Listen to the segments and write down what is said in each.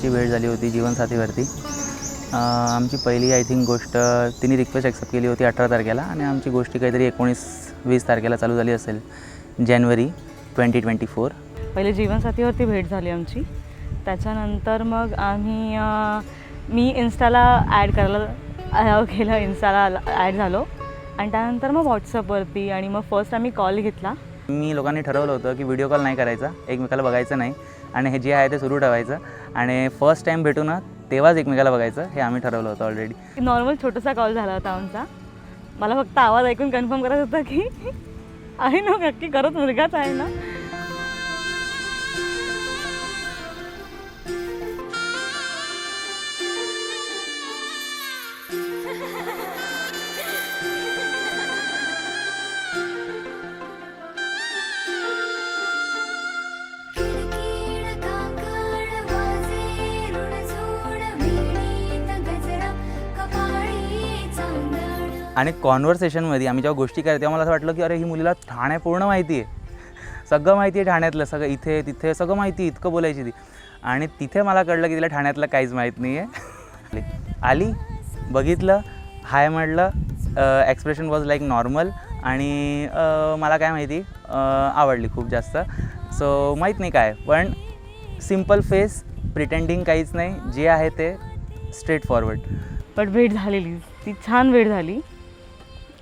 आमची भेट झाली होती जीवनसाथीवरती. आमची पहिली आय थिंक गोष्ट तिने रिक्वेस्ट ॲक्सेप्ट केली होती 18 तारखेला आणि आमची गोष्टी काहीतरी 19-20 तारखेला चालू झाली असेल, जानेवारी 2024. पहिले जीवनसाथीवरती भेट झाली आमची. त्याच्यानंतर मग मी इन्स्टाला ॲड करायला केलं, इन्स्टाला ॲड झालो आणि त्यानंतर मग व्हॉट्सअपवरती आणि मग फर्स्ट आम्ही कॉल घेतला. मी लोकांनी ठरवलं होतं की व्हिडिओ कॉल नाही करायचा, एकमेकाला बघायचं नाही आणि हे जे आहे ते सुरू ठेवायचं आणि फर्स्ट टाईम भेटू ना तेव्हाच एकमेकाला बघायचं, हे आम्ही ठरवलं होतं ऑलरेडी. नॉर्मल छोटासा कॉल झाला होता आमचा. मला फक्त आवाज ऐकून कन्फर्म करायचं होतं की आहे ना, नक्की करत मुलगाच आहे ना. आणि कॉन्व्हर्सेशनमध्ये आम्ही जेव्हा गोष्टी करायला तेव्हा मला असं वाटलं की अरे ही मुलीला ठाणे पूर्ण माहिती आहे, सगळं माहिती आहे ठाण्यातलं, सगळं इथे तिथे सगळं माहिती आहे, इतकं बोलायची ती. आणि तिथे मला कळलं की तिला ठाण्यातलं काहीच माहीत नाही आहे. आली, बघितलं, हाय म्हटलं, एक्सप्रेशन वॉज लाईक नॉर्मल आणि मला काय माहिती आवडली खूप जास्त. सो माहीत नाही काय, पण सिम्पल फेस, प्रिटेंडिंग काहीच नाही, जे आहे ते स्ट्रेट फॉरवर्ड. पण भेट झालेली, ती छान भेट झाली.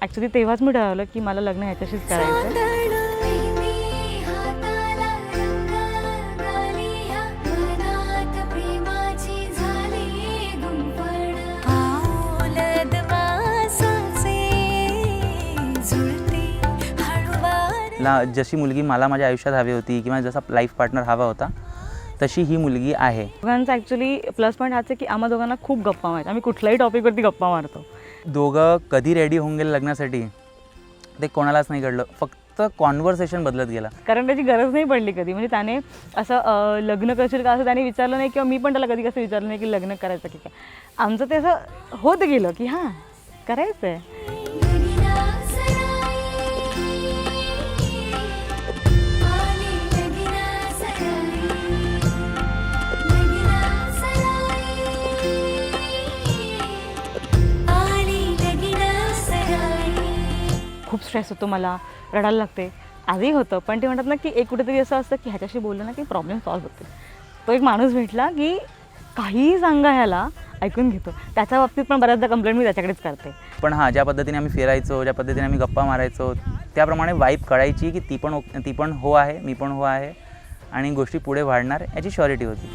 ॲक्च्युली तेव्हाच मी ठरवलं की मला लग्न ह्याच्याशीच करायचं. जशी मुलगी मला माझ्या आयुष्यात हवी होती किंवा जसा लाईफ पार्टनर हवा होता तशी ही मुलगी आहे. दोघांचा ॲक्च्युली प्लस पॉईंट हाच आहे की आम्हा दोघांना खूप गप्पा मारतो. आम्ही कुठल्याही टॉपिकवरती गप्पा मारतो. दोघं कधी रेडी होऊन गेले लग्नासाठी ते कोणालाच नाही कळलं, फक्त कॉन्व्हर्सेशन बदलत गेला. कारण त्याची गरज नाही पडली कधी. म्हणजे त्याने असं लग्न करशील का असं त्याने विचारलं नाही किंवा मी पण त्याला कधी कसं विचारलं नाही की लग्न करायचं की काय. आमचं ते असं होत गेलं की हां करायचं आहे. खूप स्ट्रेस होतो, मला रडायला लागते, आजही होतं. पण ते म्हणतात ना की एक कुठेतरी असं असतं की ह्याच्याशी बोललं ना की प्रॉब्लेम सॉल्व्ह होते. तो एक माणूस भेटला की काहीही सांगा ह्याला ऐकून घेतो. त्याच्या बाबतीत पण बऱ्याचदा कंप्लेंट मी त्याच्याकडेच करते. पण हां, ज्या पद्धतीने आम्ही फिरायचो, ज्या पद्धतीने आम्ही गप्पा मारायचो त्याप्रमाणे वाईब कळायची की ती पण हो आहे, मी पण हो आहे आणि गोष्टी पुढे वाढणार याची श्युरिटी होती.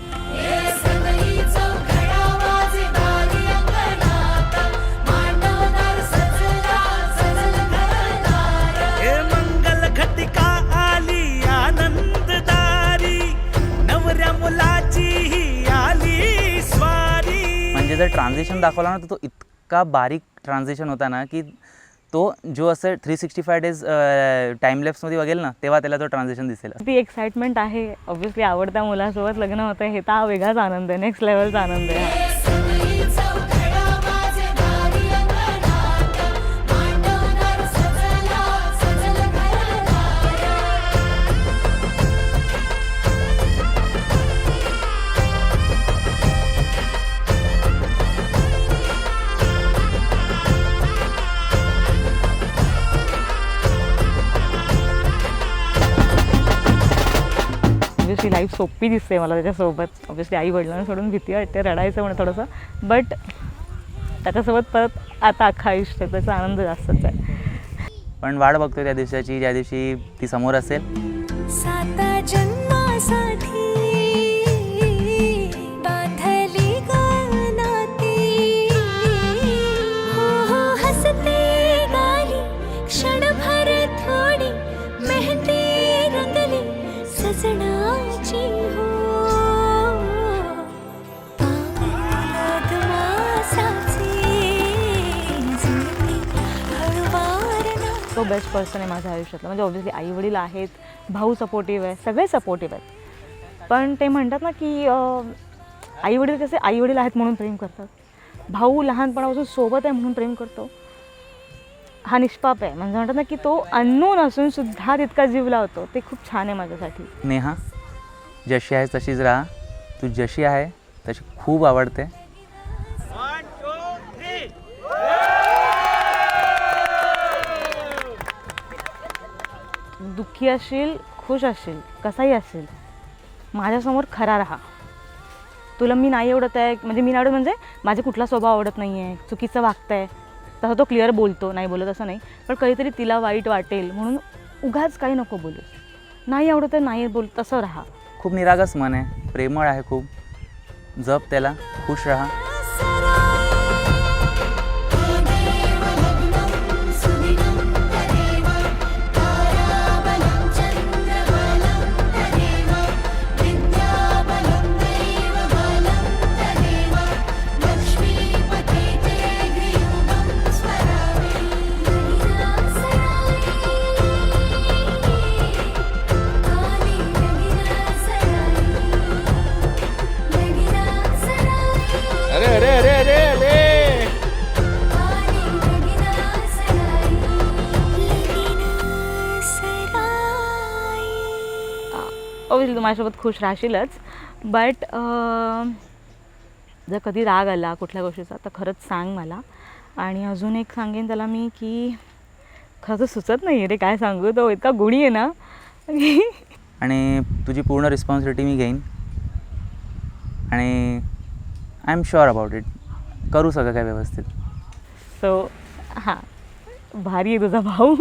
म्हणजे जर ट्रान्झिशन दाखवला ना तर तो इतका बारीक ट्रान्झिशन होता ना की तो जो असं 365 डेज टाईमलॅप्समध्ये बघेल ना तेव्हा त्याला तो ट्रान्झिशन दिसेल. ती एक्साइटमेंट आहे. ऑब्व्हियसली आवडत्या मुलासोबत लग्न होतं हे तर वेगळाच आनंद आहे, नेक्स्ट लेवलचा आनंद आहे. ऑब्व्हियसली लाईफ सोपी दिसते मला त्याच्यासोबत. ऑब्व्हियसली आई वडिलांना सोडून भीती वाटते, रडायचं म्हणून थोडंसं, बट त्याच्यासोबत परत आता अख्खा आयुष्य त्याचा आनंद जास्तच आहे. पण वाट बघतोय त्या दिवसाची ज्या दिवशी ती समोर असेल. तो बेस्ट पर्सन आहे माझ्या आयुष्यातला. म्हणजे ऑब्व्हियसली आई वडील आहेत, भाऊ सपोर्टिव्ह आहे, सगळे सपोर्टिव्ह आहेत. पण ते म्हणतात ना की आई वडील कसे आई वडील आहेत म्हणून प्रेम करतात, भाऊ लहानपणापासून सोबत आहे म्हणून प्रेम करतो. हा निष्पाप आहे. म्हणजे म्हणतात ना की तो अननोन असून सुद्धा तितका जीव लावतो. ते खूप छान आहे माझ्यासाठी. नेहा, जशी आहेस तशीच राहा. तू जशी आहे तशी खूप आवडते. दुःखी असशील, खुश असशील, कसाही असशील, माझ्यासमोर खरा राहा. तुला मी नाही आवडत आहे म्हणजे मी नाही आवडत म्हणजे माझे कुठला स्वभाव आवडत नाही आहे, चुकीचं वागतं आहे, तसं तो क्लिअर बोलतो, नाही बोलत असं नाही, पण काहीतरी तिला वाईट वाटेल म्हणून उगाच काही नको बोलू. नाही आवडत आहे नाही बोल, तसं राहा. खूप निरागस मन आहे, प्रेमळ आहे खूप. जप त्याला, खुश राहा. ऑब्विसली तू माझ्यासोबत खुश राहशीलच, बट जर कधी राग आला कुठल्या गोष्टीचा तर खरंच सांग मला. आणि अजून एक सांगेन त्याला मी की खरं तर सुचत नाही आहे रे काय सांगू, तो इतका गुणी आहे ना. आणि तुझी पूर्ण रिस्पॉन्सिबिलिटी मी घेईन आणि I am sure about it. करू सगळं काय व्यवस्थित. सो हां, भारी आहे तुझा भाऊ.